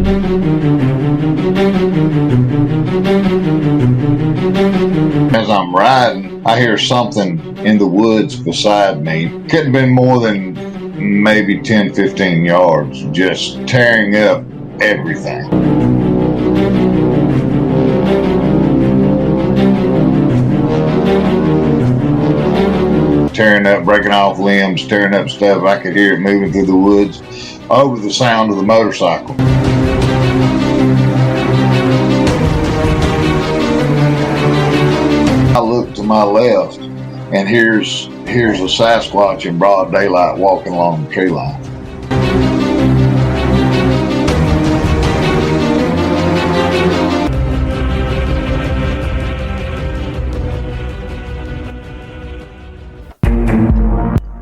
As I'm riding, I hear something in the woods beside me. Couldn't have been more than maybe 10, 15 yards, just tearing up everything. Tearing up, breaking off limbs, tearing up stuff. I could hear it moving through the woods over the sound of the motorcycle. I look to my left, and here's a Sasquatch in broad daylight walking along the tree line.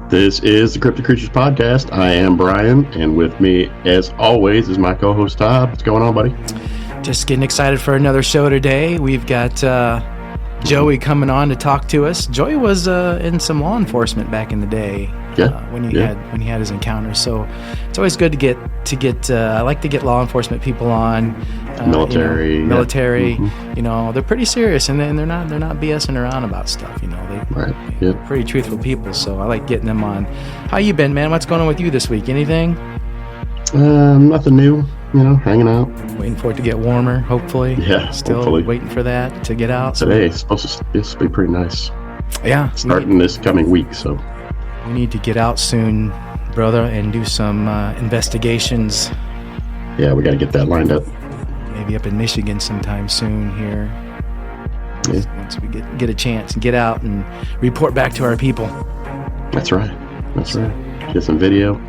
This is the Cryptic Creatures Podcast. I am Brian, and with me, as always, is my co-host Todd. What's going on, buddy? Just getting excited for another show today. We've got Joey coming on to talk to us. Joey was in some law enforcement back in the day when he had his encounters. So it's always good to get. I like to get law enforcement people on. Military. Mm-hmm. You know, they're pretty serious, and they're not BSing around about stuff. You know, they're pretty truthful people. So I like getting them on. How you been, man? What's going on with you this week? Anything? Nothing new. You know, hanging out. Waiting for it to get warmer, hopefully. Yeah, still hopefully. Waiting for that to get out. Today it's supposed to be pretty nice. Yeah. Starting this coming week, so. We need to get out soon, brother, and do some investigations. Yeah, we got to get that lined up. Maybe up in Michigan sometime soon here. Yeah. Once we get a chance and get out and report back to our people. That's right. Get some video.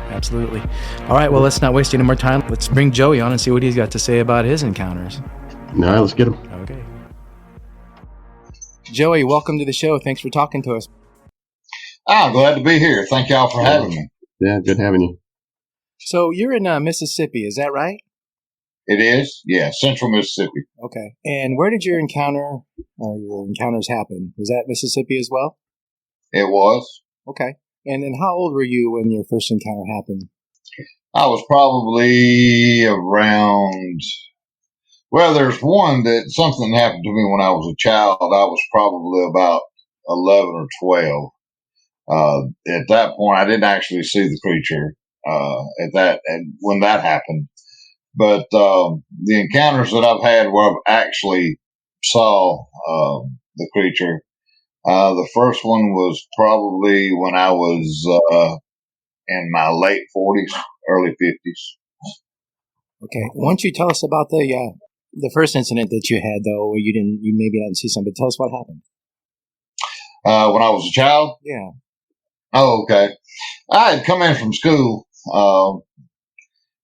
Absolutely. All right, well, let's not waste any more time. Let's bring Joey on and see what he's got to say about his encounters. All right, let's get him. Okay. Joey, welcome to the show. Thanks for talking to us. I'm glad to be here. Thank y'all for having me. Yeah, good having you. So you're in Mississippi, is that right? It is? Yeah, central Mississippi. Okay. And where did your encounters happen? Was that Mississippi as well? It was. Okay. And then how old were you when your first encounter happened? I was probably around, well, there's one that something happened to me when I was a child. I was probably about 11 or 12. At that point, I didn't actually see the creature when that happened. But the encounters that I've had where I've actually saw the creature, the first one was probably when I was in my late 40s, early 50s. Okay. Why don't you tell us about the first incident that you had, though, where you maybe didn't see something. Tell us what happened. When I was a child? Yeah. Oh, okay. I had come in from school,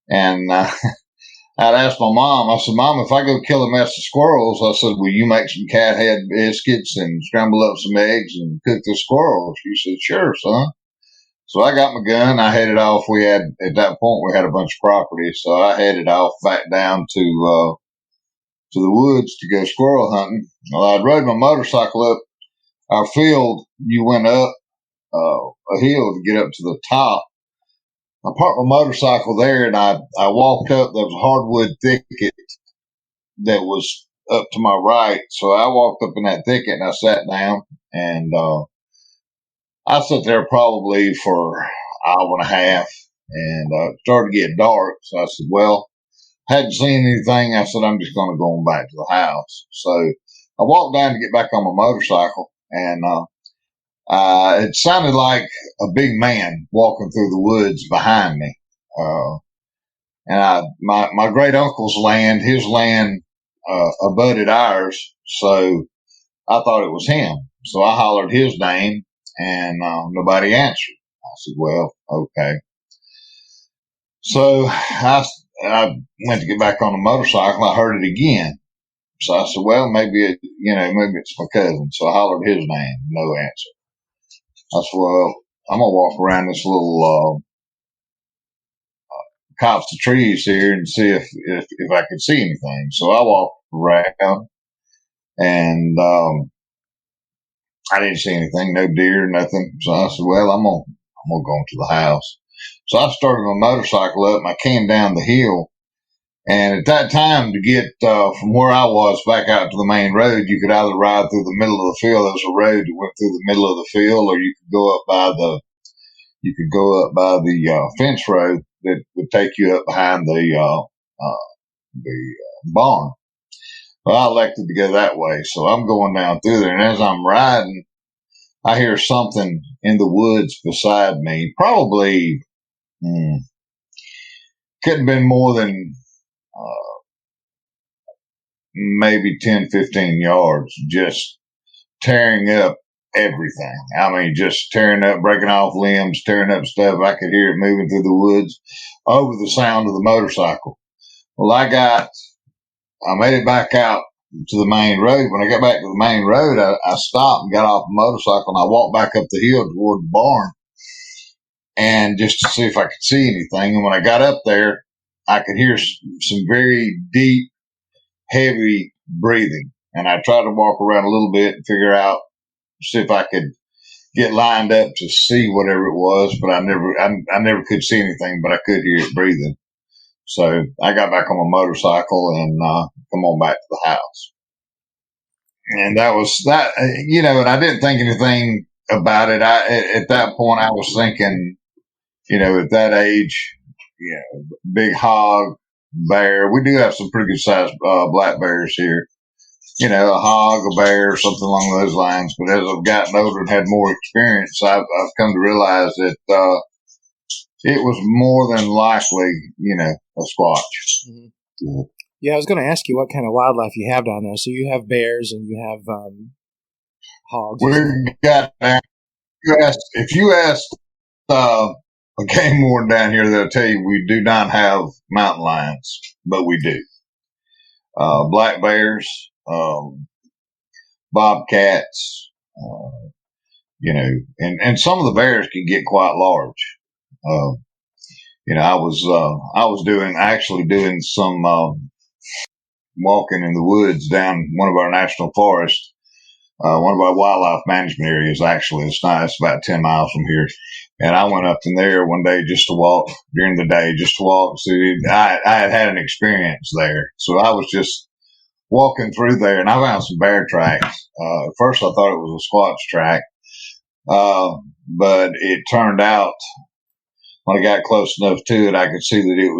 and I'd asked my mom, I said, Mom, if I go kill a mess of squirrels, I said, will you make some cat head biscuits and scramble up some eggs and cook the squirrels? She said, sure, son. So I got my gun. I headed off. At that point, we had a bunch of property. So I headed off back down to the woods to go squirrel hunting. Well, I'd rode my motorcycle up our field. You went up a hill to get up to the top. I parked my motorcycle there, and I walked up. There was a hardwood thicket that was up to my right. So I walked up in that thicket, and I sat down, and I sat there probably for an hour and a half, and it started to get dark. So I said, well, hadn't seen anything. I said, I'm just going to go on back to the house. So I walked down to get back on my motorcycle, and it sounded like a big man walking through the woods behind me. And my great uncle's land, his land, abutted ours. So I thought it was him. So I hollered his name, and nobody answered. I said, well, okay. So I went to get back on the motorcycle. I heard it again. So I said, well, maybe it's my cousin. So I hollered his name. No answer. I said, well, I'm going to walk around this little copse of trees here and see if I could see anything. So I walked around, and I didn't see anything, no deer, nothing. So I said, well, I'm going to go into the house. So I started my motorcycle up, and I came down the hill, And at that time, to get from where I was back out to the main road, you could either ride through the middle of the field. There was a road that went through the middle of the field, or you could go up by the fence road that would take you up behind the barn. Well, I elected to go that way, so I'm going down through there, and as I'm riding, I hear something in the woods beside me. Probably couldn't have been more than maybe 10, 15 yards, just tearing up everything. I mean, just tearing up, breaking off limbs, tearing up stuff. I could hear it moving through the woods over the sound of the motorcycle. Well, I made it back out to the main road. When I got back to the main road, I stopped and got off the motorcycle, and I walked back up the hill toward the barn, and just to see if I could see anything. And when I got up there, I could hear some very deep, heavy breathing. And I tried to walk around a little bit and see if I could get lined up to see whatever it was, but I never could see anything, but I could hear it breathing. So I got back on my motorcycle and come on back to the house. And that was that, and I didn't think anything about it. At that point, I was thinking, at that age, big hog, bear. We do have some pretty good sized black bears here. A hog, a bear, something along those lines. But as I've gotten older and had more experience, I've come to realize that it was more than likely, a squatch. Mm-hmm. Yeah, I was going to ask you what kind of wildlife you have down there. So you have bears and you have hogs. We got if you ask a game warden down here, they'll tell you we do not have mountain lions, but we do. Black bears, bobcats, and some of the bears can get quite large. I was doing some walking in the woods down one of our national forests, one of our wildlife management areas. Actually, it's about 10 miles from here. And I went up in there one day just to walk during the day, just to walk. So I had an experience there. So I was just walking through there, and I found some bear tracks. At first I thought it was a squatch track. But it turned out when I got close enough to it, I could see that it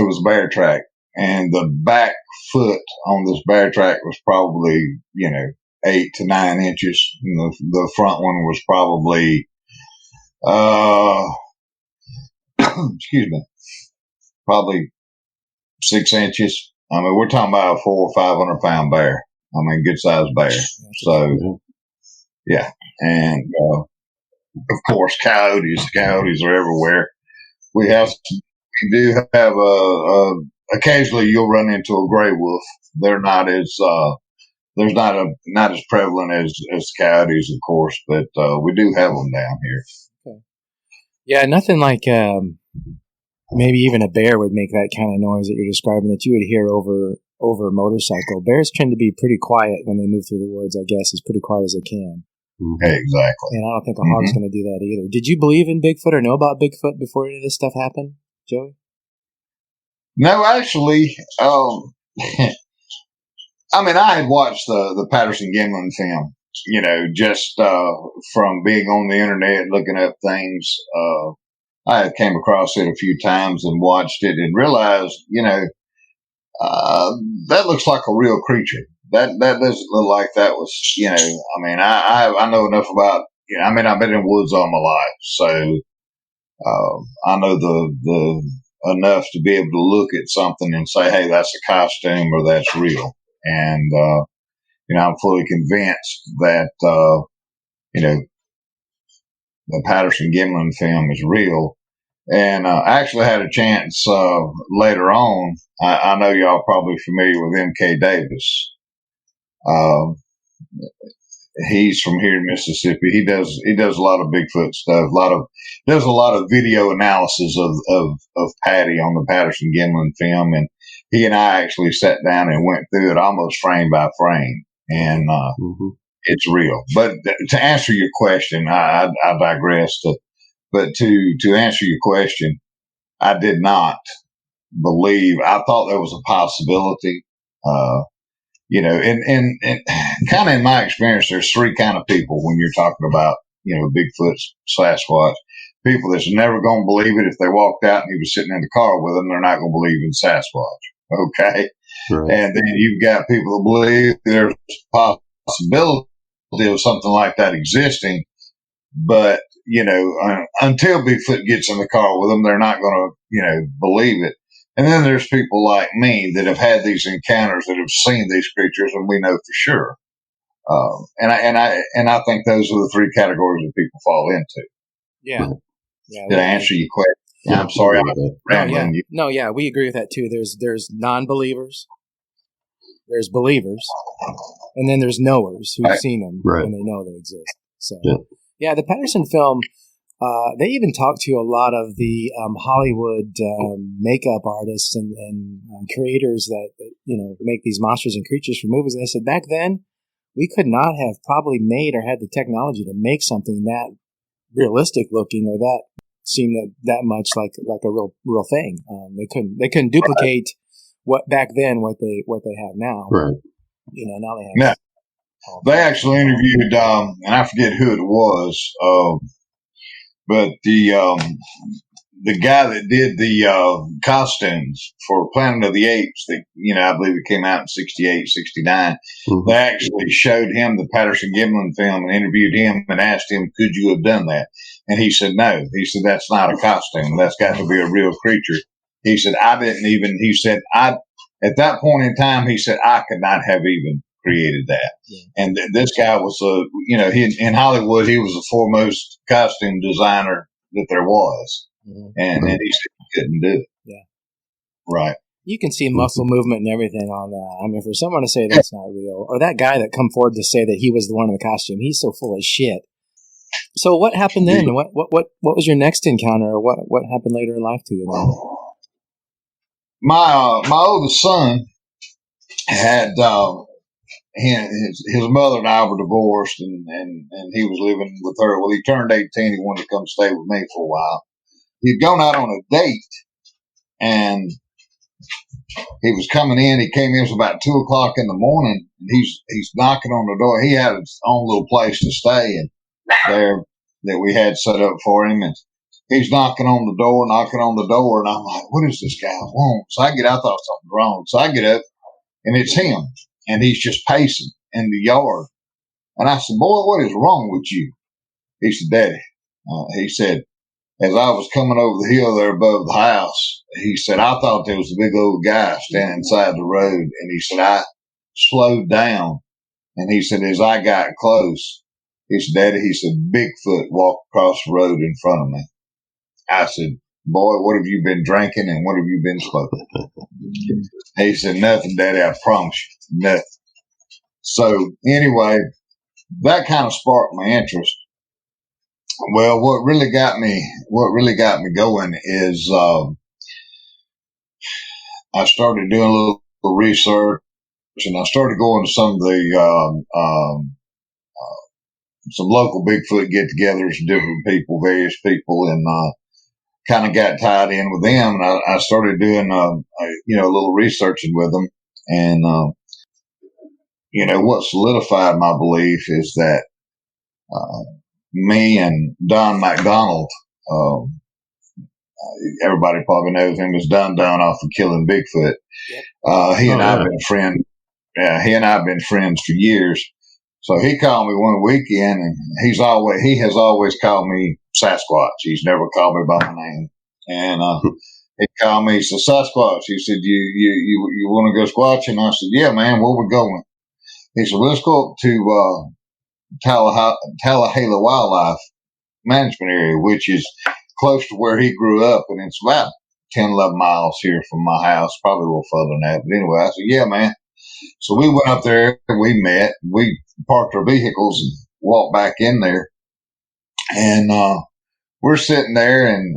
was a bear track. And the back foot on this bear track was probably, 8 to 9 inches. And the front one was probably, excuse me, probably 6 inches. I mean, we're talking about a 400 or 500 pound bear. I mean, good sized bear. So, yeah. And, of course, coyotes are everywhere. We do have occasionally you'll run into a gray wolf. They're not as not as prevalent as coyotes, of course, but we do have them down here. Okay. Yeah, nothing like maybe even a bear would make that kind of noise that you're describing that you would hear over a motorcycle. Bears tend to be pretty quiet when they move through the woods, I guess, as pretty quiet as they can. Exactly. And I don't think a hog's going to do that either. Did you believe in Bigfoot or know about Bigfoot before any of this stuff happened, Joey? No, actually, I had watched the Patterson-Gimlin film, just from being on the internet, looking up things. I had came across it a few times and watched it and realized, that looks like a real creature. That doesn't look like that was, I know enough about, I've been in woods all my life, so I know the enough to be able to look at something and say, hey, that's a costume or that's real. And, I'm fully convinced that, the Patterson-Gimlin film is real. And I actually had a chance later on. I know y'all probably familiar with M.K. Davis. He's from here in Mississippi. He does a lot of Bigfoot stuff. Does a lot of video analysis of Patty on the Patterson-Gimlin film, and he and I actually sat down and went through it almost frame by frame, and it's real. But to answer your question, I digress. But to answer your question, I did not believe. I thought there was a possibility. And kind of in my experience, there's three kind of people when you're talking about, Bigfoot, Sasquatch. People that's never going to believe it. If they walked out and he was sitting in the car with them, they're not going to believe in Sasquatch. Okay. Right. And then you've got people that believe there's a possibility of something like that existing. But, until Bigfoot gets in the car with them, they're not going to, believe it. And then there's people like me that have had these encounters, that have seen these creatures, and we know for sure. And I think those are the three categories that people fall into. Yeah. Did I answer your question? Yeah, I'm sorry. I'm rambling you. No, yeah, we agree with that too. There's non-believers, there's believers, and then there's knowers who've seen them and they know they exist. So, yeah, the Patterson film. They even talked to a lot of the Hollywood makeup artists and creators that make these monsters and creatures for movies. And they said back then we could not have probably made or had the technology to make something that realistic looking or that seemed that much like a real thing. They couldn't duplicate what back then what they have now. Right. Now they have. Yeah. They actually interviewed and I forget who it was. But the guy that did the costumes for Planet of the Apes, that I believe it came out in 68, 69, they actually showed him the Patterson Gimlin film and interviewed him and asked him, could you have done that? And he said, no. He said, that's not a costume. That's got to be a real creature. He said, at that point in time, he said, I could not have even created that. Yeah. And this guy was in Hollywood, he was the foremost costume designer that there was. And he said he couldn't do it. Yeah. Right. You can see muscle movement and everything on that. I mean, for someone to say that's not real, or that guy that come forward to say that he was the one in the costume, he's so full of shit. So what happened then? What was your next encounter, or what happened later in life to you then? My oldest son had his mother and I were divorced, and he was living with her. Well, he turned 18. He wanted to come stay with me for a while. He'd gone out on a date, and he was coming in. He came in, it was about 2:00 in the morning, and he's knocking on the door. He had his own little place to stay in there that we had set up for him, and he's knocking on the door, and I'm like, what does this guy want? So I thought something's wrong. So I get up, and it's him. And he's just pacing in the yard. And I said, boy, what is wrong with you? He said, Daddy. He said, as I was coming over the hill there above the house, he said, I thought there was a big old guy standing inside the road. And he said, I slowed down. And he said, as I got close, he said, Daddy, he said, Bigfoot walked across the road in front of me. I said, boy, what have you been drinking and what have you been smoking? He said, nothing, Daddy, I promise you, nothing. So anyway, that kind of sparked my interest. Well, what really got me going is I started doing a little research, and I started going to some of the some local Bigfoot get-togethers, different people, various people, and kind of got tied in with them, and I started doing a little researching with them, and what solidified my belief is that me and Don McDonald, everybody probably knows him as Don off of Killing Bigfoot. Yep. He and I have been friends. Yeah, he and I have been friends for years. So he called me one weekend, and he has always called me Sasquatch. He's never called me by my name. And he called me, he said, Sasquatch. He said, you want to go squatching? I said, yeah, man, where we going? He said, well, let's go up to Tallahassee Wildlife Management Area, which is close to where he grew up, and it's about 10, 11 miles here from my house, probably a little further than that. But anyway, I said, yeah, man. So we went up there, we met, we parked our vehicles and walked back in there. And we're sitting there, and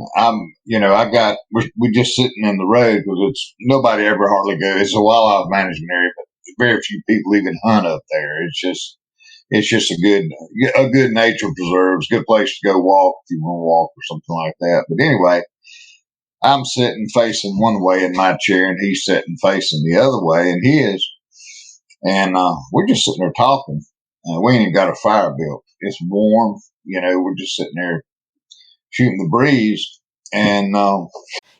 we're just sitting in the road because it's nobody ever hardly goes. It's a wildlife management area, but very few people even hunt up there. It's just a good nature preserve. It's a good place to go walk if you want to walk or something like that. But anyway, I'm sitting facing one way in my chair, and he's sitting facing the other way in his. And we're just sitting there talking. We ain't even got a fire built. It's warm. We're just sitting there shooting the breeze. And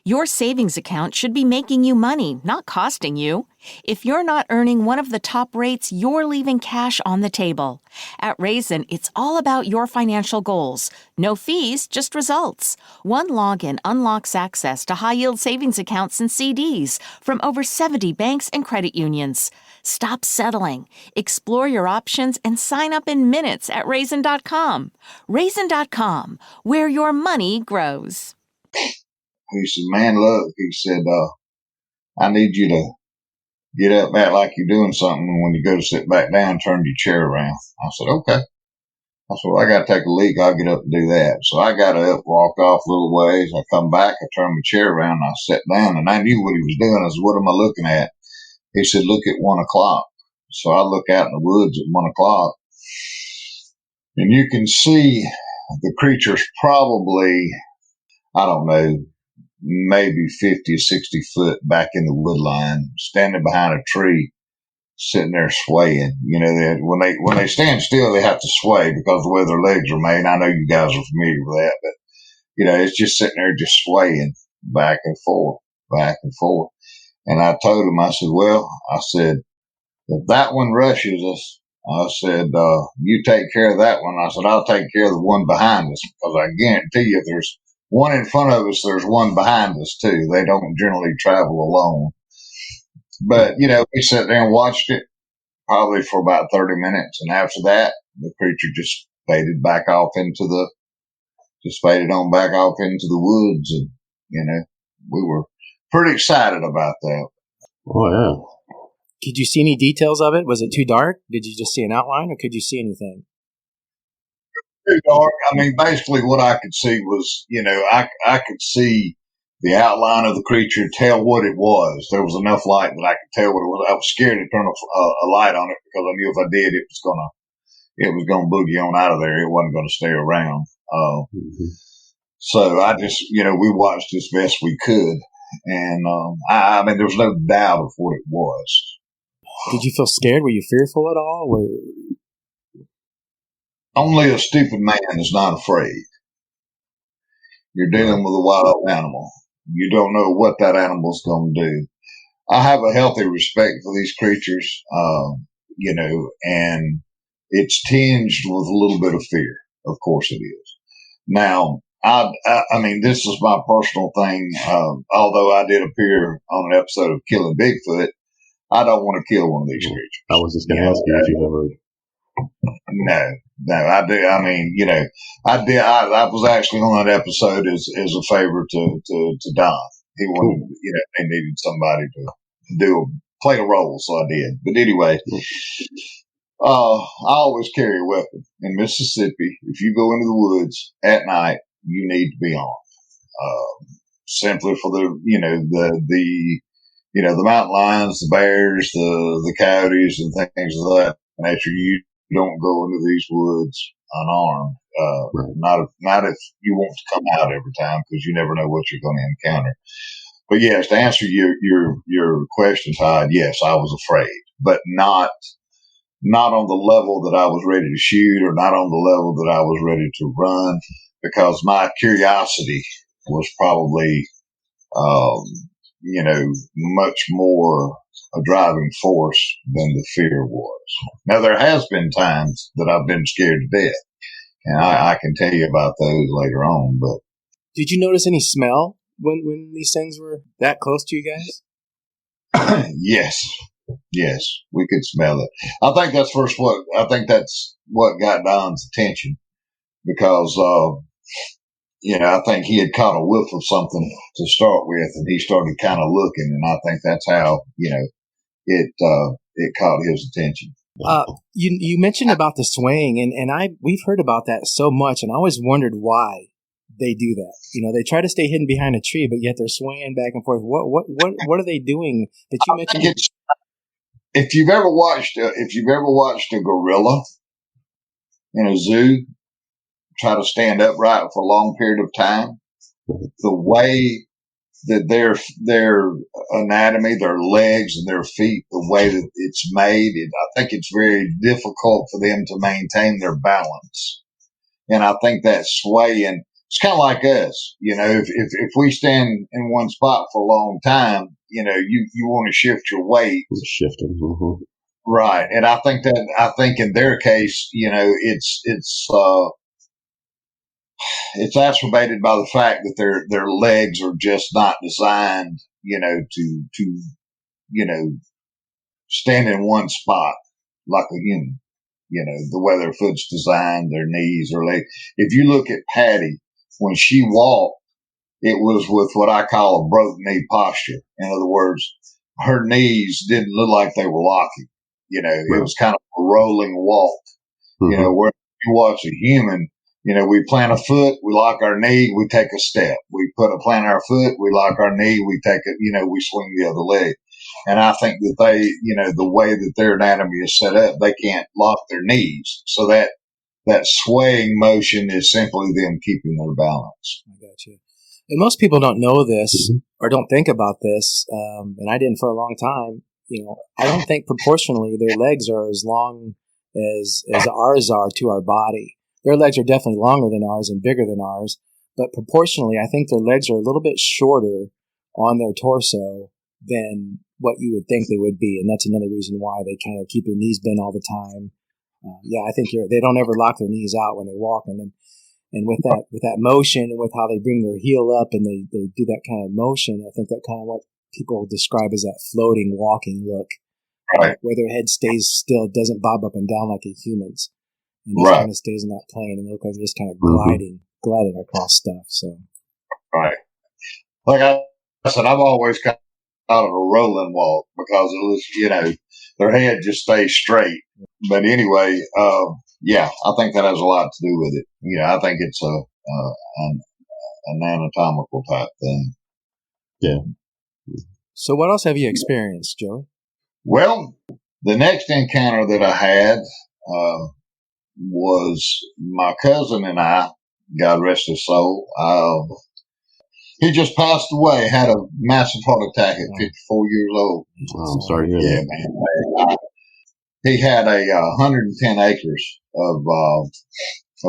your savings account should be making you money, not costing you. If you're not earning one of the top rates, you're leaving cash on the table. At Raisin, it's all about your financial goals. No fees, just results. One login unlocks access to high-yield savings accounts and CDs from over 70 banks and credit unions. Stop settling. Explore your options and sign up in minutes at Raisin.com. Raisin.com, where your money grows. He said, man, look, he said, I need you to get up, act like you're doing something. And when you go to sit back down, turn your chair around. I said, okay. I said, well, I got to take a leak. I'll get up and do that. So I got up, walked off a little ways. I come back, I turned my chair around, and I sat down, and I knew what he was doing. I said, what am I looking at? He said, look at 1 o'clock. So I look out in the woods at 1 o'clock, and you can see the creature's probably, I don't know, maybe 50 or 60 foot back in the wood line, standing behind a tree, sitting there swaying. When they stand still, they have to sway because of the way their legs are made. I know you guys are familiar with that, but it's just sitting there, just swaying back and forth, back and forth. And I told him, I said, if that one rushes us, I said, you take care of that one. I said, I'll take care of the one behind us, because I guarantee you, if there's one in front of us, there's one behind us too. They don't generally travel alone. But, we sat there and watched it probably for about 30 minutes. And after that, the creature just faded on back off into the woods. And, we were pretty excited about that. Oh, yeah. Could you see any details of it? Was it too dark? Did you just see an outline, or could you see anything? Too dark. I mean, basically what I could see was, I could see the outline of the creature, tell what it was. There was enough light that I could tell what it was. I was scared to turn a light on it, because I knew if I did, it was gonna boogie on out of there. It wasn't gonna stay around. So I just, we watched as best we could, and I mean, there was no doubt of what it was. Did you feel scared? Were you fearful at all? Only a stupid man is not afraid. You're dealing with a wild animal. You don't know what that animal's going to do. I have a healthy respect for these creatures, and it's tinged with a little bit of fear. Of course it is. Now, I mean, this is my personal thing. Although I did appear on an episode of Killing Bigfoot, I don't want to kill one of these creatures. I was just going to ask you if you ever. No, I do. I mean, I did. I was actually on that episode as a favor to Don. He wanted, they needed somebody to play the role, so I did. But anyway, I always carry a weapon in Mississippi. If you go into the woods at night, you need to be on. Simply for the mountain lions, the bears, the coyotes, and things of that nature. You don't go into these woods unarmed. Right. Not if you want to come out every time, because you never know what you're going to encounter. But yes, to answer your question, Todd, yes, I was afraid, but not on the level that I was ready to shoot, or not on the level that I was ready to run, because my curiosity was probably, much more a driving force than the fear was. Now, there has been times that I've been scared to death, and I can tell you about those later on. But did you notice any smell when these things were that close to you guys? Yes, we could smell it. I think that's what got Don's attention, because I think he had caught a whiff of something to start with, and he started kind of looking, and I think that's how it caught his attention. You mentioned about the swaying, and we've heard about that so much, and I always wondered why they do that. They try to stay hidden behind a tree, but yet they're swaying back and forth. What are they doing that you mentioned? If you've ever watched a gorilla in a zoo try to stand upright for a long period of time, the way that their anatomy, their legs and their feet, the way that it's made, I think it's very difficult for them to maintain their balance. And I think that swaying, it's kind of like us, if we stand in one spot for a long time, you want to shift your weight. It's shifting. Mm-hmm. Right. And I think in their case, it's exacerbated by the fact that their legs are just not designed, to stand in one spot like a human. The way their foot's designed, their knees, their legs. If you look at Patty, when she walked, it was with what I call a broke knee posture. In other words, her knees didn't look like they were locking. It was kind of a rolling walk. Mm-hmm. Where you watch a human, we plant a foot, we lock our knee, we take a step. We plant our foot, we lock our knee, we take it, we swing the other leg. And I think that they, the way that their anatomy is set up, they can't lock their knees. So that swaying motion is simply them keeping their balance. I got you. And most people don't know this or don't think about this, and I didn't for a long time. I don't think proportionally their legs are as long as ours are to our body. Their legs are definitely longer than ours and bigger than ours, but proportionally, I think their legs are a little bit shorter on their torso than what you would think they would be, and that's another reason why they kind of keep their knees bent all the time. I think they don't ever lock their knees out when they walk, and with that motion and with how they bring their heel up and they do that kind of motion, I think that kind of what people describe as that floating walking look, right? Where their head stays still, doesn't bob up and down like a human's, and just kind of stays in that plane, and they look like they're just kind of gliding across stuff. So, right. Like I said, I've always kind of a rolling walk because it was, their head just stays straight. But anyway, I think that has a lot to do with it. I think it's an anatomical type thing. Yeah. So what else have you experienced, Joey? Well, the next encounter that I had was my cousin and I, God rest his soul. He just passed away, had a massive heart attack at 54 years old. Oh, I'm sorry to hear that. Man. He had 110 acres of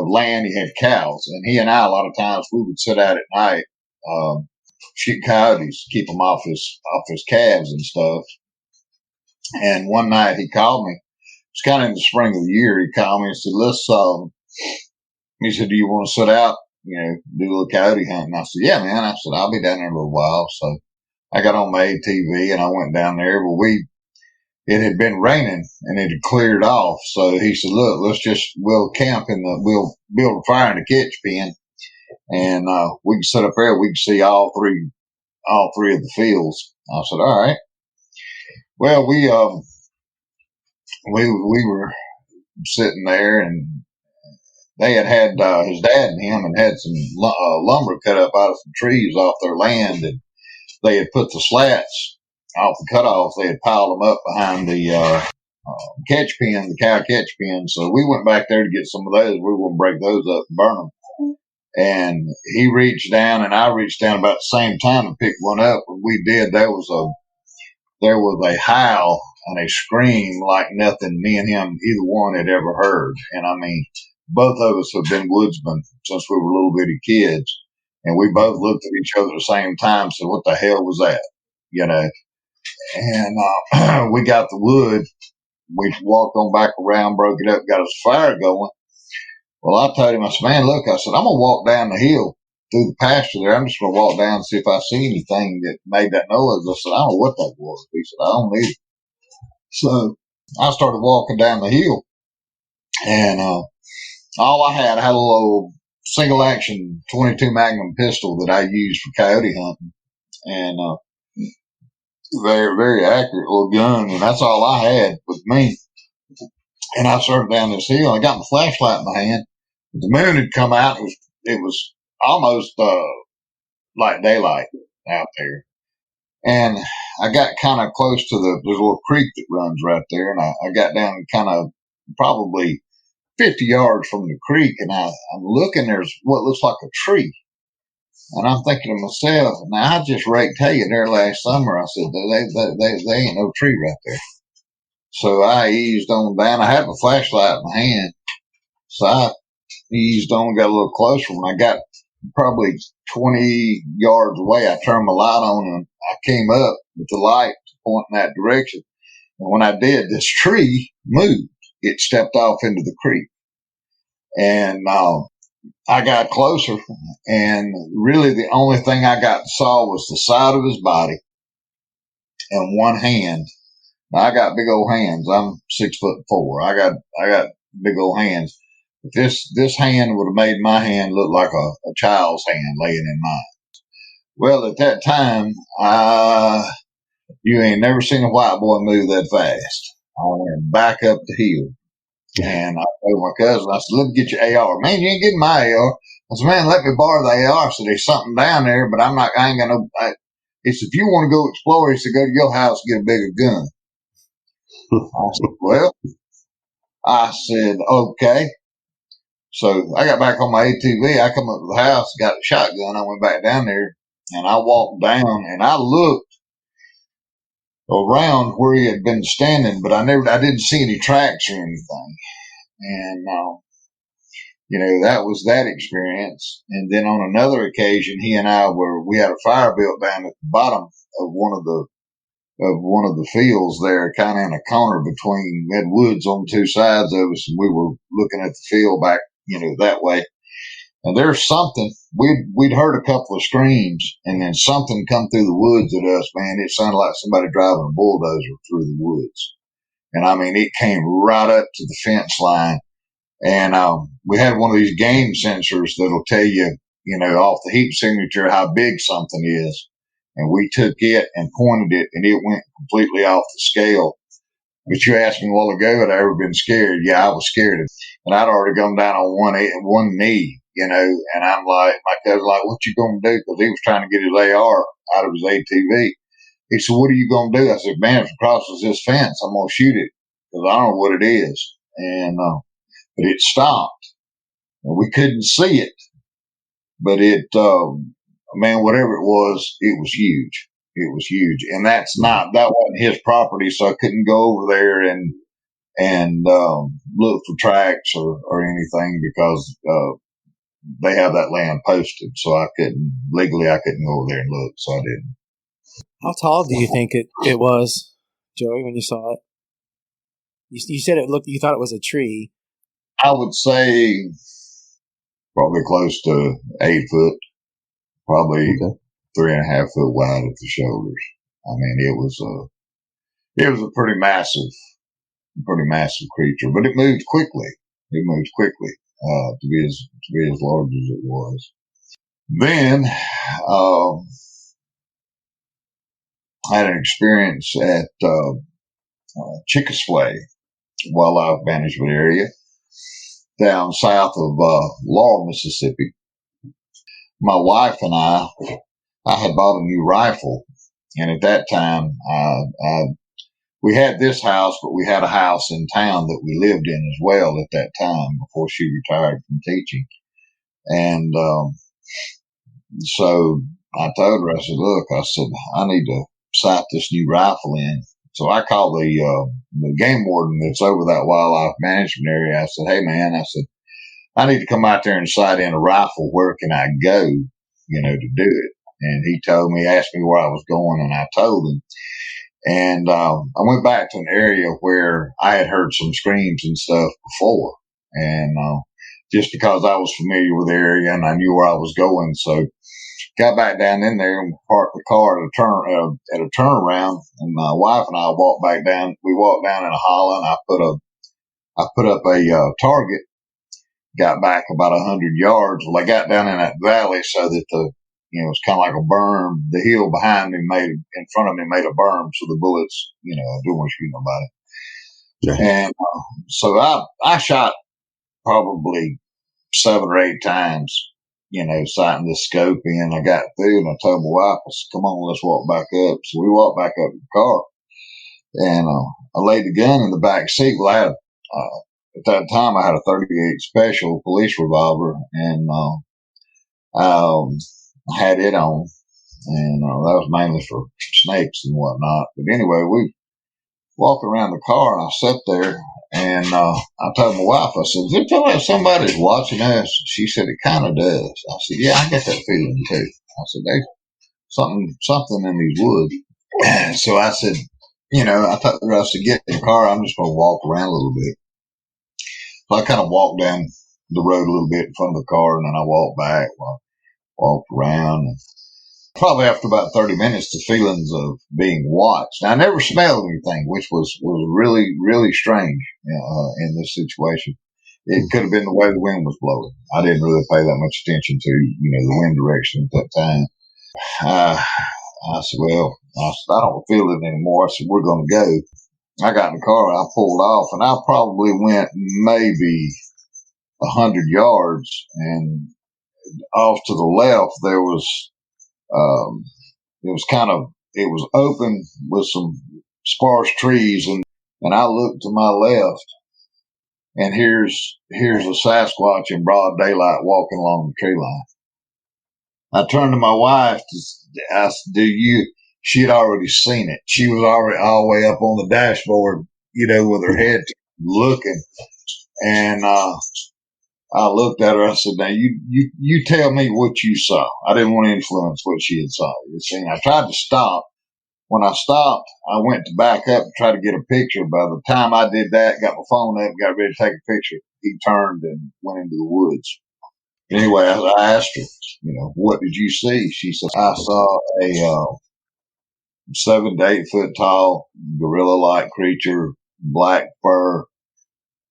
land. He had cows, and he and I, a lot of times, we would sit out at night, shoot coyotes, keep them off his calves and stuff. And one night he called me. It's kind of in the spring of the year. He called me and said, he said, do you want to sit out, do a little coyote hunting? I said, yeah, man. I said, I'll be down there in a little while. So I got on my ATV and I went down there. But it had been raining and it had cleared off. So he said, look, we'll camp we'll build a fire in the catch pen, and we can sit up there. We can see all three of the fields. I said, all right. Well, we were sitting there, and they had his dad and him and had some lumber cut up out of some trees off their land, and they had put the slats off the cutoffs. They had piled them up behind the catch pen, the cow catch pen. So we went back there to get some of those. We were going to break those up and burn them. And he reached down, and I reached down about the same time to pick one up. When we did, there was a howl and a scream like nothing me and him, either one, had ever heard. And I mean, both of us have been woodsmen since we were little bitty kids. And we both looked at each other at the same time and said, what the hell was that? And we got the wood. We walked on back around, broke it up, got us a fire going. Well, I told him, I said, man, look, I said, I'm going to walk down the hill through the pasture there. I'm just going to walk down and see if I see anything that made that noise. I said, I don't know what that was. He said, I don't need it. So I started walking down the hill, and all I had a little single action 22 Magnum pistol that I used for coyote hunting, and very, very accurate little gun, and that's all I had with me. And I started down this hill. I got my flashlight in my hand. The moon had come out. It was almost like daylight out there. And I got kind of close to there's a little creek that runs right there. And I got down kind of probably 50 yards from the creek. And I'm looking, there's what looks like a tree. And I'm thinking to myself, now I just raked hay there last summer. I said, they ain't no tree right there. So I eased on down. I had my flashlight in my hand. So I eased on, got a little closer. When I got probably 20 yards away, I turned my light on and I came up with the light pointing that direction. And when I did, this tree moved. It stepped off into the creek. And I got closer, and really the only thing I saw was the side of his body and one hand. Now, I got big old hands. I'm 6'4". I got big old hands. But this hand would have made my hand look like a child's hand laying in mine. Well, at that time, you ain't never seen a white boy move that fast. I went back up the hill. And I told my cousin, I said, let me get your AR. Man, you ain't getting my AR. I said, man, let me borrow the AR. I said, there's something down there, but I ain't got no. He said, if you want to go explore, he said, go to your house and get a bigger gun. I said, well, I said, okay. So I got back on my ATV. I come up to the house, got a shotgun. I went back down there and I walked down and I looked around where he had been standing, but I didn't see any tracks or anything. And, that was that experience. And then on another occasion, he and we had a fire built down at the bottom of one of the fields there, kind of in a corner between, we had woods on two sides of us, and we were looking at the field back, that way. And there's something, we'd heard a couple of screams, and then something come through the woods at us, man. It sounded like somebody driving a bulldozer through the woods. And I mean, it came right up to the fence line. And we had one of these game sensors that'll tell you, off the heat signature how big something is. And we took it and pointed it, and it went completely off the scale. But you asked me a while ago, had I ever been scared? Yeah, I was scared. And I'd already gone down on one knee, and I'm like, my cousin's like, what you going to do? Because he was trying to get his AR out of his ATV. He said, what are you going to do? I said, man, if it crosses this fence, I'm going to shoot it because I don't know what it is. And, but it stopped. And we couldn't see it, but man, whatever it was huge. It was huge. And that wasn't his property. So I couldn't go over there and look for tracks or anything because, they have that land posted. So I couldn't go over there and look. So I didn't. How tall do you think it was, Joey, when you saw it? You said you thought it was a tree. I would say probably close to 8 foot, probably 3.5 foot wide at the shoulders. I mean, it was a pretty massive creature, but it moved quickly. To be as large as it was. Then, I had an experience at, Chickasaw Wildlife Management Area down south of, Laurel, Mississippi. My wife and I had bought a new rifle, and at that time, we had this house, but we had a house in town that we lived in as well at that time before she retired from teaching. And so I told her, I said, I need to sight this new rifle in. So I called the game warden that's over that wildlife management area. I said, hey, man, I need to come out there and sight in a rifle. Where can I go, to do it? And he asked me where I was going, and I told him. And I went back to an area where I had heard some screams and stuff before. And just because I was familiar with the area and I knew where I was going. So got back down in there and parked the car at a turnaround. And my wife and I walked back down. We walked down in a hollow, and I put up a target, got back about 100 yards. Well, I got down in that valley so that it's kind of like a berm. The hill behind me in front of me made a berm so the bullets, I didn't want to shoot nobody. Yeah. And so I shot probably 7 or 8 times, sighting the scope in. I got through and I told my wife, I said, come on, let's walk back up. So we walked back up to the car, and I laid the gun in the back seat. Well, I had, at that time, I had a .38 special police revolver, and I had it on, and that was mainly for snakes and whatnot. But anyway, we walked around the car, and I sat there, and I told my wife, I said, "Does it feel like somebody's watching us?" She said, "It kind of does." I said, "Yeah, I get that feeling too." I said, "There's something in these woods." And so I said, I told her, I said, "Get in the car. I'm just going to walk around a little bit." So I kind of walked down the road a little bit in front of the car, and then I walked back, walked around, and probably after about 30 minutes, the feelings of being watched. Now, I never smelled anything, which was really, really strange in this situation. It could have been the way the wind was blowing. I didn't really pay that much attention to, the wind direction at that time. I said, "Well," I don't feel it anymore. I said, "We're going to go." I got in the car and I pulled off, and I probably went maybe 100 yards, and off to the left there was it was open with some sparse trees, and I looked to my left, and here's a Sasquatch in broad daylight walking along the tree line. I turned to my wife to ask, she had already seen it. She was already all the way up on the dashboard, with her head looking. And I looked at her. I said, "Now you tell me what you saw." I didn't want to influence what she had seen. I tried to stop. When I stopped, I went to back up and try to get a picture. By the time I did that, got my phone up, got ready to take a picture, he turned and went into the woods. Anyway, I asked her, "What did you see?" She said, "I saw a 7 to 8 foot tall gorilla-like creature, black fur."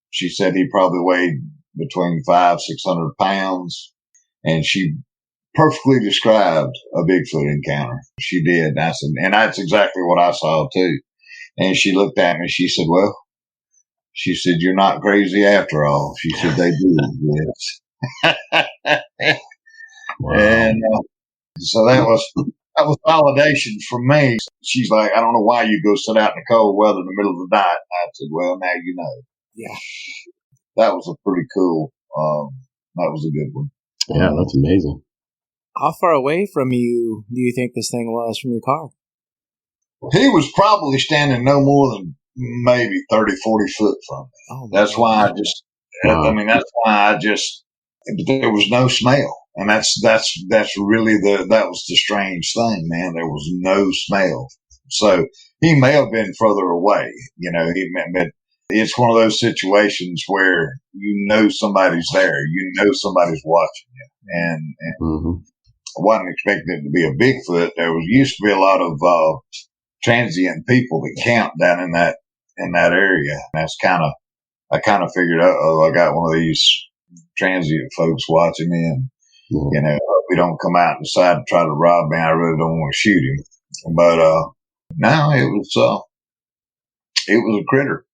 She said he probably weighed between 500-600 pounds, and she perfectly described a Bigfoot encounter. She did. And I said, and that's exactly what I saw too. And she looked at me. She said, "Well," she said, "you're not crazy after all." She said, "They do exist." Wow. And so that was validation for me. She's like, "I don't know why you go sit out in the cold weather in the middle of the night." I said, "Well, now you know." Yeah. That was a pretty cool, that was a good one. Yeah, that's amazing. How far away from you do you think this thing was from your car? He was probably standing no more than maybe 30, 40 foot from me. Oh, that's why I just, wow. That's why but there was no smell. And that's really that was the strange thing, man. There was no smell. So he may have been further away, but it's one of those situations where somebody's there, somebody's watching you. And mm-hmm. I wasn't expecting it to be a Bigfoot. There used to be a lot of transient people that camp down in that area. And I kind of figured, I got one of these transient folks watching me, and we don't come out and decide to try to rob me. I really don't want to shoot him. But no, it was a critter.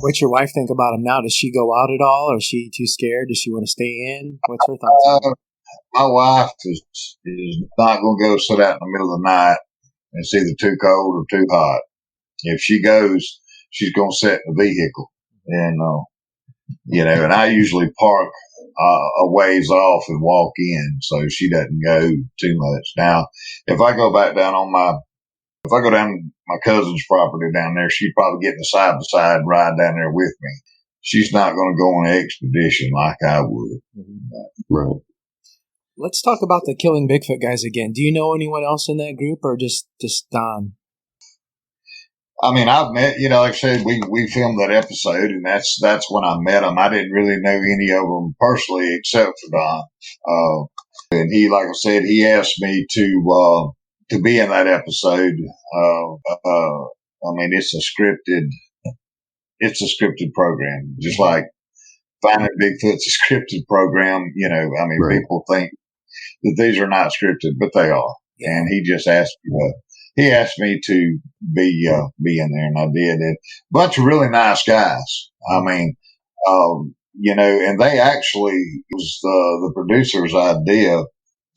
What's your wife think about him now? Does she go out at all, or is she too scared? Does she want to stay in? What's her thoughts? My wife is not going to go sit out in the middle of the night. It's either too cold or too hot. If she goes, she's going to sit in the vehicle, and and I usually park a ways off and walk in, so she doesn't go too much. Now, if I go down my cousin's property down there, she'd probably get in the side by side and ride down there with me. She's not going to go on an expedition like I would. Right. Let's talk about the Killing Bigfoot guys again. Do you know anyone else in that group, or just Don? I mean, I've met, like I said, we filmed that episode, and that's when I met them. I didn't really know any of them personally except for Don. And he, like I said, he asked me to be in that episode. I mean, it's a scripted program, just like Finding Bigfoot's a scripted program. Right. People think that these are not scripted, but they are. And he just asked me to be in there, and I did. And a bunch of really nice guys. I mean, and they actually, it was the producer's idea.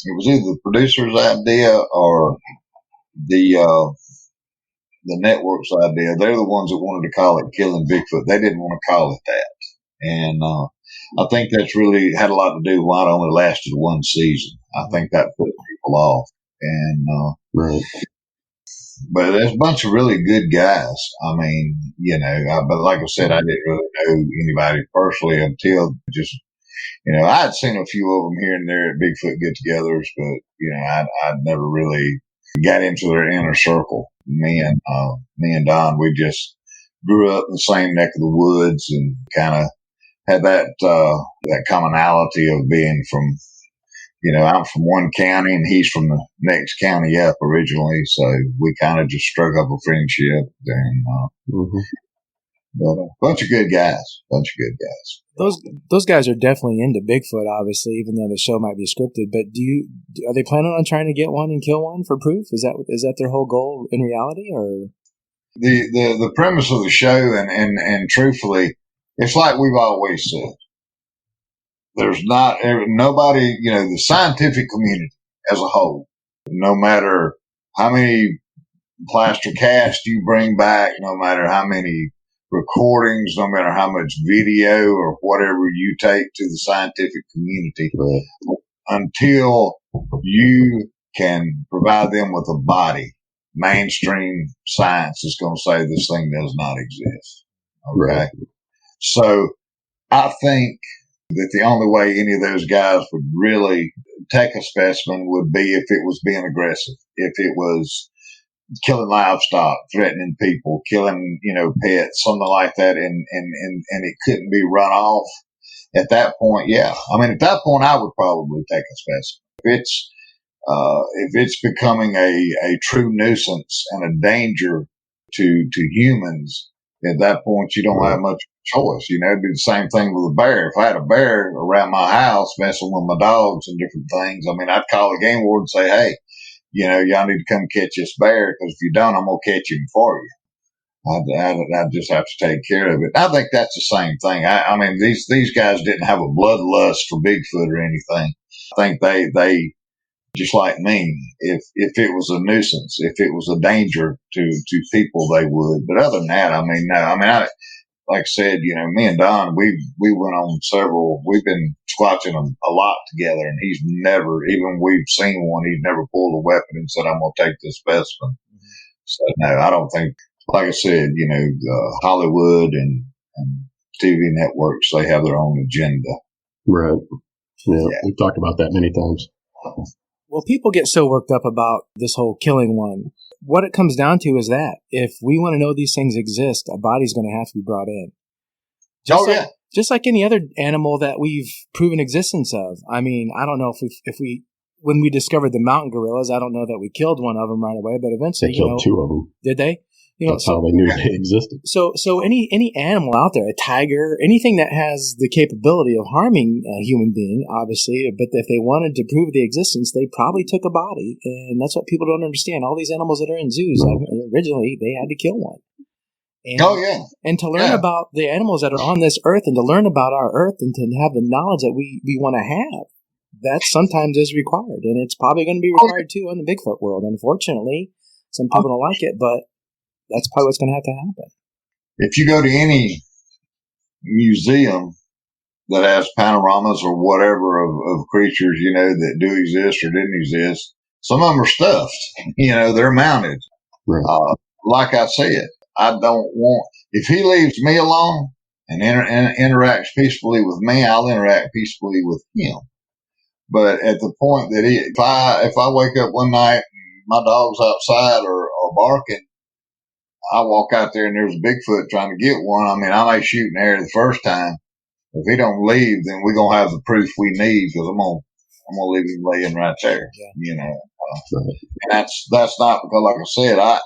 It was either the producer's idea or the network's idea. They're the ones that wanted to call it Killing Bigfoot. They didn't want to call it that. And I think that's really had a lot to do with why it only lasted one season. I think that put people off. And, right. But there's a bunch of really good guys. I mean, but like I said, I didn't really know anybody personally until just, I'd seen a few of them here and there at Bigfoot get-togethers, but, I'd never really got into their inner circle. Me and Don, we just grew up in the same neck of the woods and kind of had that commonality of being from, I'm from one county and he's from the next county up originally. So we kind of just struck up a friendship and, but a bunch of good guys. Those guys are definitely into Bigfoot, obviously, even though the show might be scripted. But are they planning on trying to get one and kill one for proof? Is that their whole goal in reality, or the premise of the show? And truthfully, it's like we've always said. There's nobody, the scientific community as a whole, no matter how many plaster casts you bring back, no matter how many recordings, no matter how much video or whatever you take to the scientific community, until you can provide them with a body, mainstream science is going to say this thing does not exist. Okay. Right. So I think that the only way any of those guys would really take a specimen would be if it was being aggressive, if it was killing livestock, threatening people, killing, pets, something like that, and it couldn't be run off. At that point, yeah. I mean, at that point, I would probably take a specimen. If it's becoming a true nuisance and a danger to humans, at that point, you don't have much choice. It'd be the same thing with a bear. If I had a bear around my house messing with my dogs and different things, I mean, I'd call the game warden and say, hey, y'all need to come catch this bear, because if you don't, I'm going to catch him for you. I'd just have to take care of it. I think that's the same thing. I mean, these guys didn't have a bloodlust for Bigfoot or anything. I think they just like me, if it was a nuisance, if it was a danger to people, they would. But other than that, I mean, no. I mean, like I said, me and Don, we went on we've been squatching them a lot together, and he's never, even we've seen one, he's never pulled a weapon and said, I'm going to take this specimen. So no, I don't think, like I said, Hollywood and TV networks, they have their own agenda. Right. Yeah. We've talked about that many times. Well, people get so worked up about this whole killing one. What it comes down to is that if we want to know these things exist, a body's going to have to be brought in. Just like any other animal that we've proven existence of. I mean, I don't know if we when we discovered the mountain gorillas, I don't know that we killed one of them right away, but eventually, they killed two of them. Did they? That's how they knew they existed. So any animal out there, a tiger, anything that has the capability of harming a human being, obviously, but if they wanted to prove the existence, they probably took a body, and that's what people don't understand. All these animals that are in zoos, originally, they had to kill one. And, And to learn about the animals that are on this earth, and to learn about our earth, and to have the knowledge that we want to have, that sometimes is required, and it's probably going to be required too in the Bigfoot world. Unfortunately, some people don't like it, but that's probably what's going to have to happen. If you go to any museum that has panoramas or whatever of creatures, that do exist or didn't exist, some of them are stuffed. They're mounted. Right. Like I said, I don't want, if he leaves me alone and interacts peacefully with me, I'll interact peacefully with him. But at the point that if I wake up one night and my dog's outside or barking, I walk out there and there's a Bigfoot trying to get one. I mean, I may shoot in the air the first time. If he don't leave, then we're going to have the proof we need, because I'm going to leave him laying right there, and that's not because, like I said, I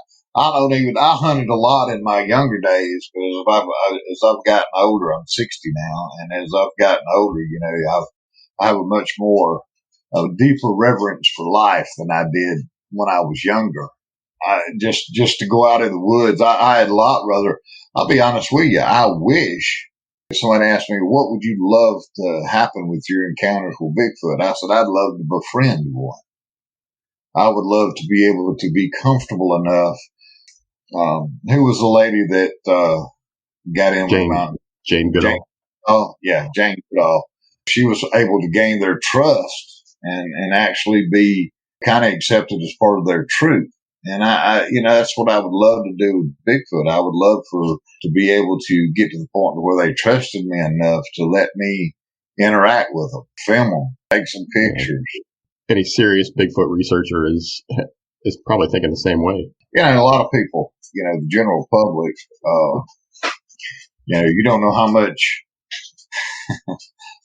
hunted a lot in my younger days, but as I've gotten older, I'm 60 now. And as I've gotten older, I have a much more, a deeper reverence for life than I did when I was younger. Just to go out in the woods, I had a lot rather. I'll be honest with you. I wish somebody asked me, what would you love to happen with your encounters with Bigfoot? I said, I'd love to befriend one. I would love to be able to be comfortable enough. Who was the lady that got in with the mountain? Jane Goodall. Oh, yeah, Jane Goodall. She was able to gain their trust and actually be kind of accepted as part of their troop. And I, that's what I would love to do with Bigfoot. I would love to be able to get to the point where they trusted me enough to let me interact with them, film them, take some pictures. Any serious Bigfoot researcher is probably thinking the same way. A lot of people, the general public, you don't know how much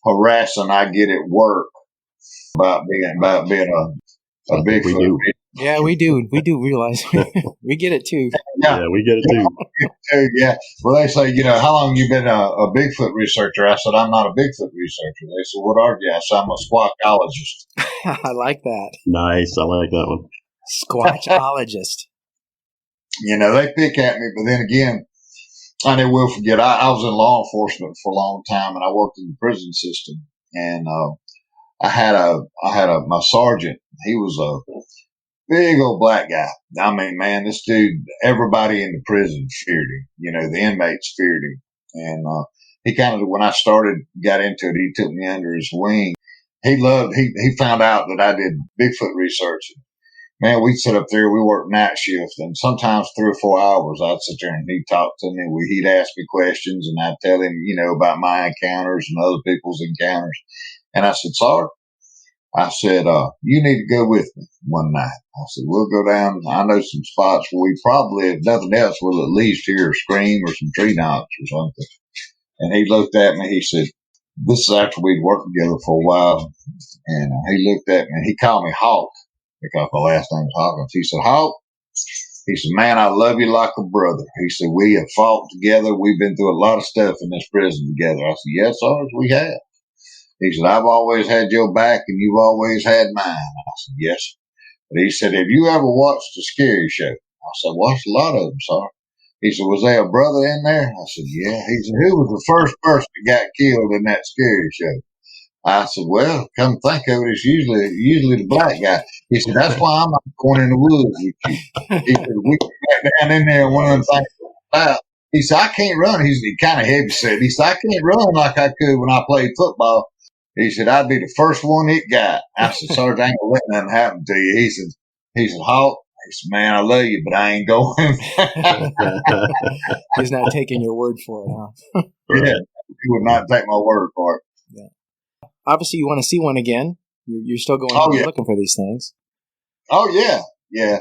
harassing I get at work about being a Bigfoot. Yeah, we do. We do realize we get it too. Yeah, we get it too. Yeah. Well, they say, how long you been a Bigfoot researcher? I said, I'm not a Bigfoot researcher. They said, what are you? I said, I'm a squatchologist. I like that. Nice. I like that one. Squatchologist. They pick at me, but then again, I never will forget. I was in law enforcement for a long time, and I worked in the prison system. And I had my sergeant. He was a big old black guy. I mean, man, this dude, everybody in the prison feared him. The inmates feared him. And he kind of, when I got into it, he took me under his wing. He found out that I did Bigfoot research. Man, we'd sit up there, we worked night shift, and sometimes 3 or 4 hours I'd sit there and he'd talk to me. He'd ask me questions, and I'd tell him, about my encounters and other people's encounters. And I said, Sarge, you need to go with me one night. I said, we'll go down. I know some spots where we probably, if nothing else, will at least hear a scream or some tree knocks or something. And he looked at me. He said, this is after we'd worked together for a while. And he looked at me and he called me Hawk because my last name was Hawkins. He said, Hawk, he said, man, I love you like a brother. He said, we have fought together. We've been through a lot of stuff in this prison together. I said, yes, Sarge, we have. He said, I've always had your back and you've always had mine. I said, yes. But he said, have you ever watched a scary show? I said, watched a lot of them, sir. He said, was there a brother in there? I said, yeah. He said, who was the first person that got killed in that scary show? I said, well, come think of it, it's usually the black guy. He said, that's why I'm not going in the woods with you. He said, we get back down in there and one of them things about. He said, I can't run. He kind of heavy set. He said, I can't run like I could when I played football. He said, I'd be the first one it got. I said, Sarge, I ain't gonna let nothing happen to you. He said, Hawk, he said, man, I love you, but I ain't going. He's not taking your word for it, huh? Yeah, he would not take my word for it. Yeah. Obviously, you want to see one again. You're still going looking for these things. Oh, yeah. Yeah.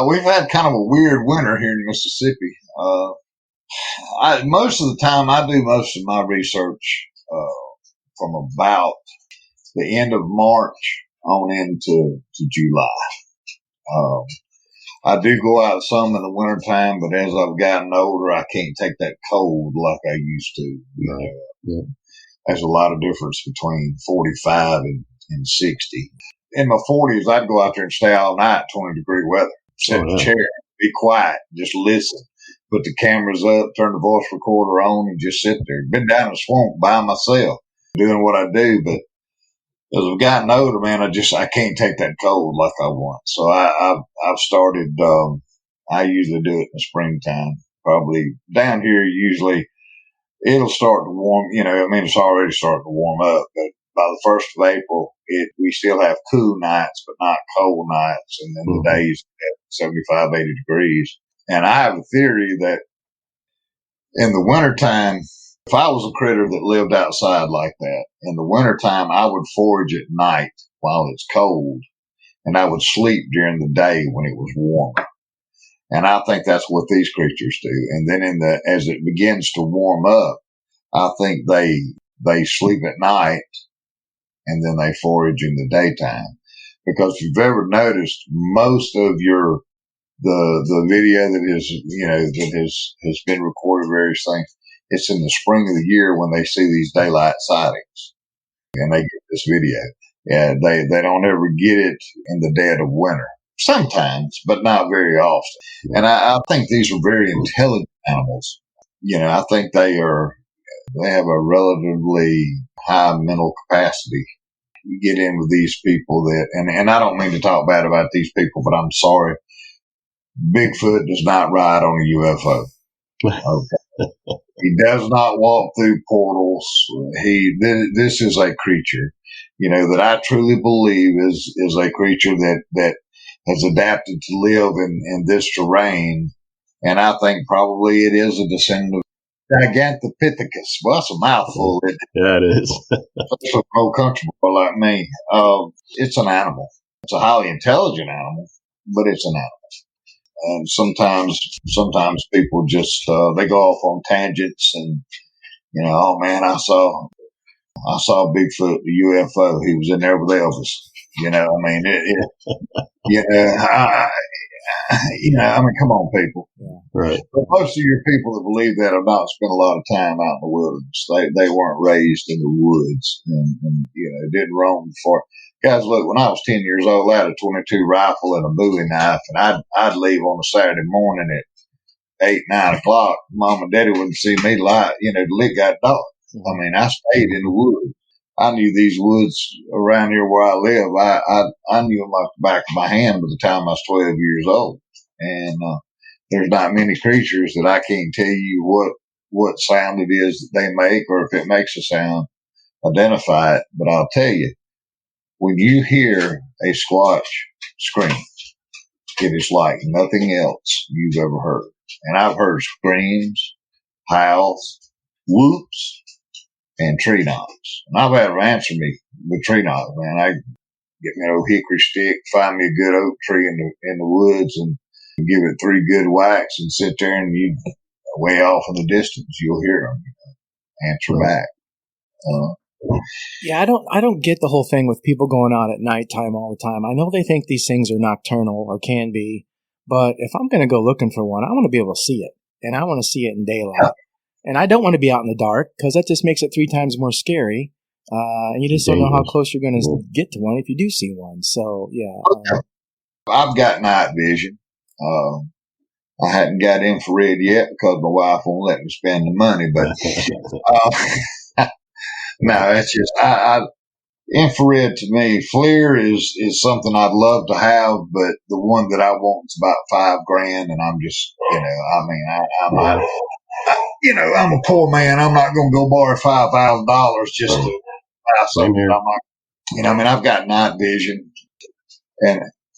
We've had kind of a weird winter here in Mississippi. Most of the time, I do most of my research from about the end of March on into July. I do go out some in the wintertime, but as I've gotten older, I can't take that cold like I used to. Yeah. There's a lot of difference between 45 and 60. In my 40s, I'd go out there and stay all night, 20-degree weather, sit in a chair, be quiet, just listen, put the cameras up, turn the voice recorder on, and just sit there. Been down in the swamp by myself doing what I do, but as I've gotten older, man, I can't take that cold like I want. So I've started, I usually do it in the springtime, probably down here. Usually it'll start to warm, it's already starting to warm up, but by the 1st of April, we still have cool nights, but not cold nights. And then the days at 75, 80 degrees. And I have a theory that in the wintertime, if I was a critter that lived outside like that, in the wintertime, I would forage at night while it's cold, and I would sleep during the day when it was warm. And I think that's what these creatures do. And then as it begins to warm up, I think they sleep at night and then they forage in the daytime. Because if you've ever noticed, most of the video that has been recorded, various things, it's in the spring of the year when they see these daylight sightings and they get this video. Yeah, they don't ever get it in the dead of winter. Sometimes, but not very often. And I think these are very intelligent animals. I think they have a relatively high mental capacity. You get in with these people and I don't mean to talk bad about these people, but I'm sorry. Bigfoot does not ride on a UFO. Okay. He does not walk through portals. This is a creature, that I truly believe is a creature that has adapted to live in this terrain. And I think probably it is a descendant of Gigantopithecus. Well, that's a mouthful. Yeah, it is. For no country boy like me. It's an animal. It's a highly intelligent animal, but it's an animal. And sometimes people just they go off on tangents, and oh man, I saw Bigfoot, the UFO. He was in there with Elvis. Come on, people. Yeah. Right. But most of your people that believe that have not spent a lot of time out in the wilderness. They weren't raised in the woods, and didn't roam before. Guys, look, when I was 10 years old, I had a .22 rifle and a Bowie knife, and I'd leave on a Saturday morning at 8, 9 o'clock. Mom and Daddy wouldn't see me light. The light got dark. I mean, I stayed in the woods. I knew these woods around here where I live. I knew them like the back of my hand by the time I was 12 years old. And there's not many creatures that I can't tell you what sound it is that they make, or if it makes a sound, identify it. But I'll tell you, when you hear a squatch scream, it is like nothing else you've ever heard. And I've heard screams, howls, whoops, and tree knocks. And I've had them answer me with tree knocks, man. I get me an old hickory stick, find me a good oak tree in the woods, and give it 3 good whacks, and sit there, and you way off in the distance, you'll hear them answer back. Yeah, I don't get the whole thing with people going out at nighttime all the time. I know they think these things are nocturnal or can be, but if I'm going to go looking for one, I want to be able to see it, and I want to see it in daylight. And I don't want to be out in the dark, because that just makes it 3 times more scary. And you just don't know how close you're going to get to one if you do see one. So, yeah. I've got night vision. I hadn't got infrared yet because my wife won't let me spend the money. But no, it's just infrared to me. FLIR is something I'd love to have, but the one that I want is about $5,000, and I'm just, I'm a poor man. I'm not going to go borrow $5,000 just to buy something. I'm not, I've got night vision,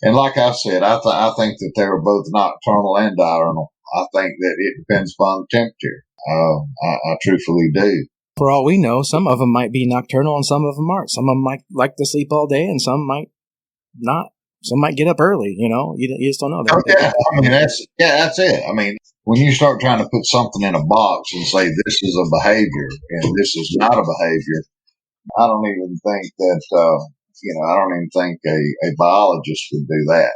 and like I said, I think that they were both nocturnal and diurnal. I think that it depends upon the temperature. I truthfully do. For all we know, some of them might be nocturnal and some of them aren't. Some of them might like to sleep all day, and some might not. Some might get up early. You just don't know that. That's it. I mean, when you start trying to put something in a box and say this is a behavior and this is not a behavior, I don't even think that. I don't even think a biologist would do that.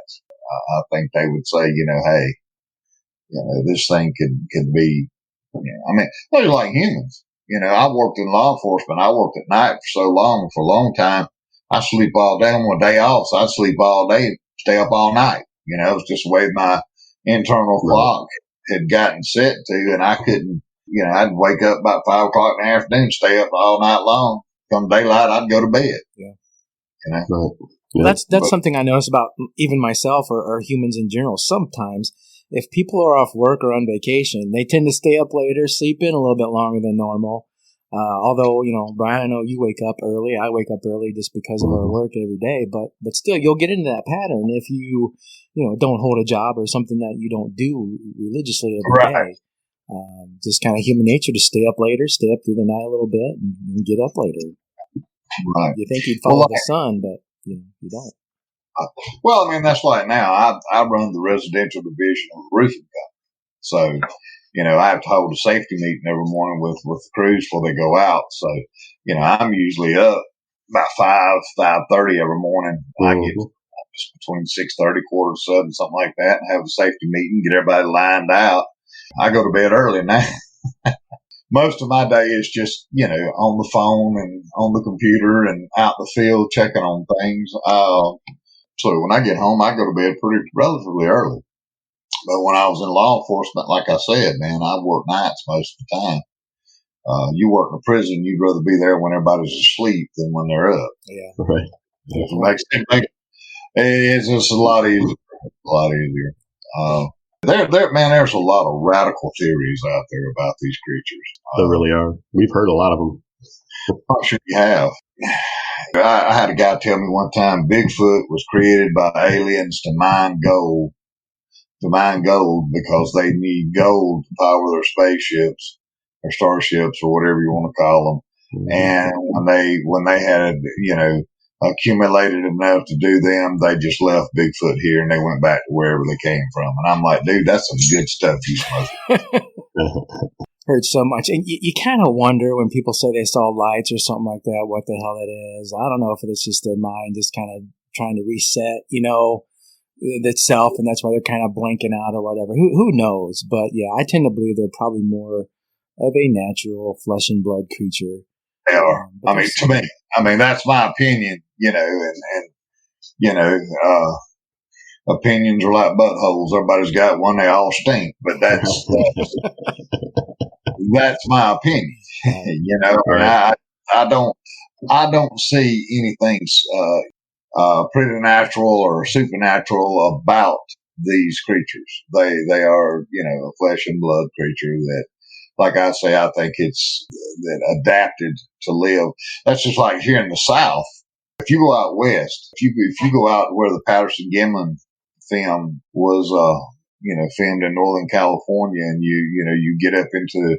I think they would say, hey, this thing could be. They're like humans. I worked in law enforcement. I worked at night for a long time. I sleep all day. On my day off, so I'd sleep all day, stay up all night. It was just the way my internal clock had gotten set to, and I couldn't, I'd wake up about 5 o'clock in the afternoon, stay up all night long. Come daylight, I'd go to bed. Yeah. Right. Yeah. That's something I notice about even myself or humans in general. Sometimes if people are off work or on vacation, they tend to stay up later, sleep in a little bit longer than normal. Although, Brian, I know you wake up early. I wake up early just because of our work every day. But still, you'll get into that pattern if you don't hold a job or something that you don't do religiously every day. Just kind of human nature to stay up later, stay up through the night a little bit, and get up later. Right. You think you'd follow the sun, but you don't. Well, that's like now. I run the residential division of a roofing company, so I have to hold a safety meeting every morning with the crews before they go out. So I'm usually up about 5:30 every morning. I get just between 6:30, 6:45, something like that, and have a safety meeting, get everybody lined out. I go to bed early now. Most of my day is just, on the phone and on the computer and out in the field checking on things. So when I get home, I go to bed relatively early. But when I was in law enforcement, like I said, man, I work nights most of the time. You work in a prison, you'd rather be there when everybody's asleep than when they're up. Yeah. Right. It's just a lot easier. There's a lot of radical theories out there about these creatures. There really are. We've heard a lot of them. I'm sure you have. I had a guy tell me one time Bigfoot was created by aliens to mine gold. Because they need gold to power their spaceships or starships or whatever you want to call them. And when they had, accumulated enough to do them, they just left Bigfoot here and they went back to wherever they came from. And I'm like, dude, that's some good stuff you smoking. Heard so much. And you kind of wonder when people say they saw lights or something like that, what the hell it is. I don't know if it's just their mind just kind of trying to reset, itself, and that's why they're kind of blinking out or whatever. Who knows? But yeah, I tend to believe they're probably more of a natural flesh and blood creature. They are. To me, that's my opinion, opinions are like buttholes. Everybody's got one. They all stink, but that's my opinion. Right. I don't see anything preternatural or supernatural about these creatures. They are, a flesh and blood creature that, like I say, I think it's that adapted to live. That's just like here in the South. If you go out west, if you go out where the Patterson-Gimlin film was, filmed in Northern California, and you get up into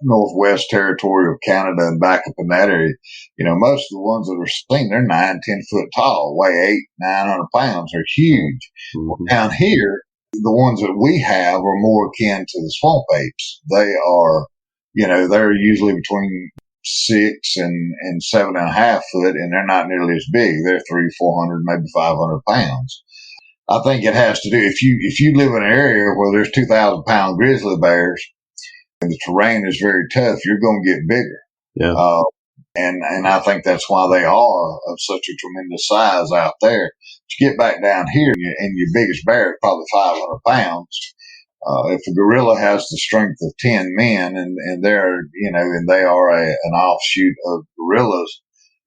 Northwest Territory of Canada and back up in that area, most of the ones that are seen, they're 9-10 foot tall, weigh 800-900 pounds. They're huge. Mm-hmm. Down here, the ones that we have are more akin to the swamp apes. They are, they're usually between 6 and 7.5 foot, and they're not nearly as big. They're 300-400, maybe 500 pounds. I think it has to do, if you live in an area where there's 2,000 pound grizzly bears and the terrain is very tough, you're going to get bigger. Yeah. And I think that's why they are of such a tremendous size out there. To get back down here, and your biggest bear is probably 500 pounds. If a gorilla has the strength of 10 men and they're, and they are an offshoot of gorillas,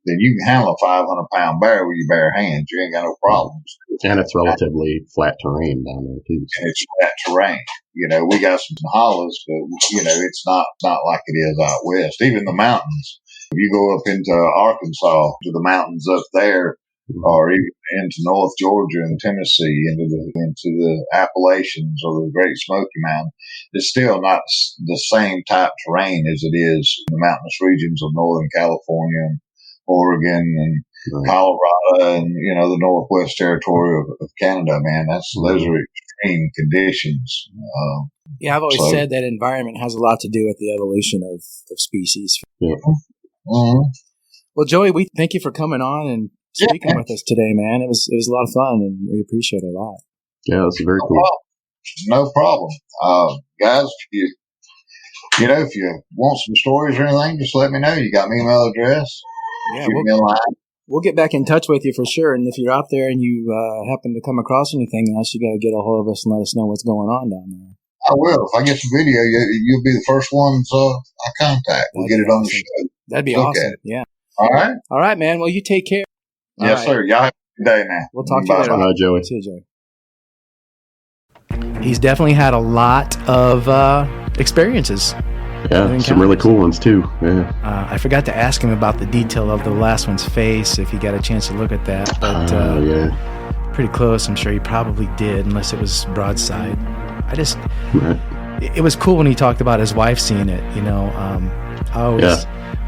then you can handle a 500 pound bear with your bare hands. You ain't got no problems. And it's relatively flat terrain down there too. And it's flat terrain. We got some hollows, but it's not like it is out west. Even the mountains. If you go up into Arkansas, to the mountains up there, or even into North Georgia and Tennessee, into the Appalachians or the Great Smoky Mountain, it's still not the same type terrain as it is in the mountainous regions of Northern California and Oregon and Colorado and, the Northwest Territory of Canada, man. Those are extreme conditions. I've always said that environment has a lot to do with the evolution of species. Yeah. Mm-hmm. Well, Joey, we thank you for coming on and speaking with us today, man. It was a lot of fun, and we appreciate it a lot. Yeah, that's very cool. No problem. Guys, if you want some stories or anything, just let me know. You got my email address. Yeah, shoot me a line. We'll get back in touch with you for sure. And if you're out there and you happen to come across anything else, you got to get a hold of us and let us know what's going on down there. I will. If I get some video, you'll be the first ones I contact. We'll get it on the show. That'd be awesome. Yeah. All right. All right, man. Well, you take care. Yes, sir. Y'all have a good day now. We'll talk to you later. Bye, Joey. See you, Joey. He's definitely had a lot of experiences. Yeah, some really cool ones too. Yeah. I forgot to ask him about the detail of the last one's face, if he got a chance to look at that. But yeah, pretty close. I'm sure he probably did, unless it was broadside. It was cool when he talked about his wife seeing it.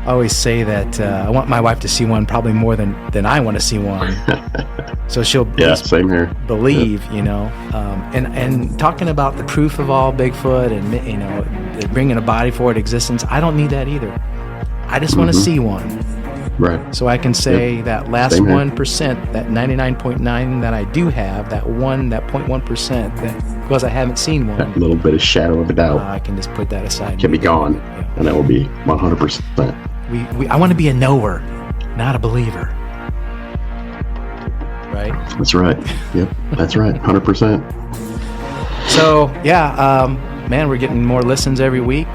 I always say that I want my wife to see one probably more than I want to see one. So she'll same here. believe, and talking about the proof of all Bigfoot and, bringing a body forward existence, I don't need that either. I just want to see one. Right. So I can say that last 1%, that 99.9 that I do have, that 0.1%, that because I haven't seen one. That little bit of shadow of a doubt. I can just put that aside. Can be gone, and that will be 100%. I want to be a knower, not a believer. Right? That's right. Yep, that's right. 100%. So, man, we're getting more listens every week.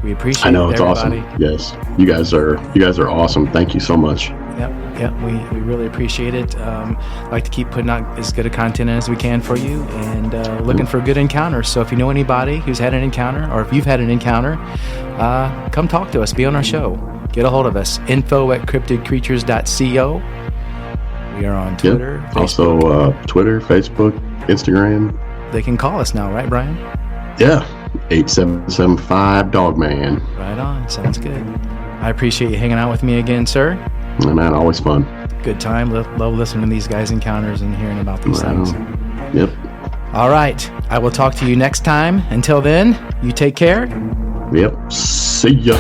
We appreciate it. I know, it's awesome. Yes. You guys are awesome. Thank you so much. Yep. We really appreciate it. Like to keep putting out as good a content as we can for you, and looking for good encounters. So if you know anybody who's had an encounter, or if you've had an encounter, come talk to us. Be on our show. Get a hold of us. info@cryptidcreatures.co. We are on Twitter. Yep. Also, Twitter, Facebook, Instagram. They can call us now, right, Brian? Yeah. 8775-Dogman. Right on. Sounds good. I appreciate you hanging out with me again, sir. Oh, man, always fun. Good time. Love listening to these guys' encounters and hearing about these things. Yep. All right. I will talk to you next time. Until then, you take care. Yep. See ya.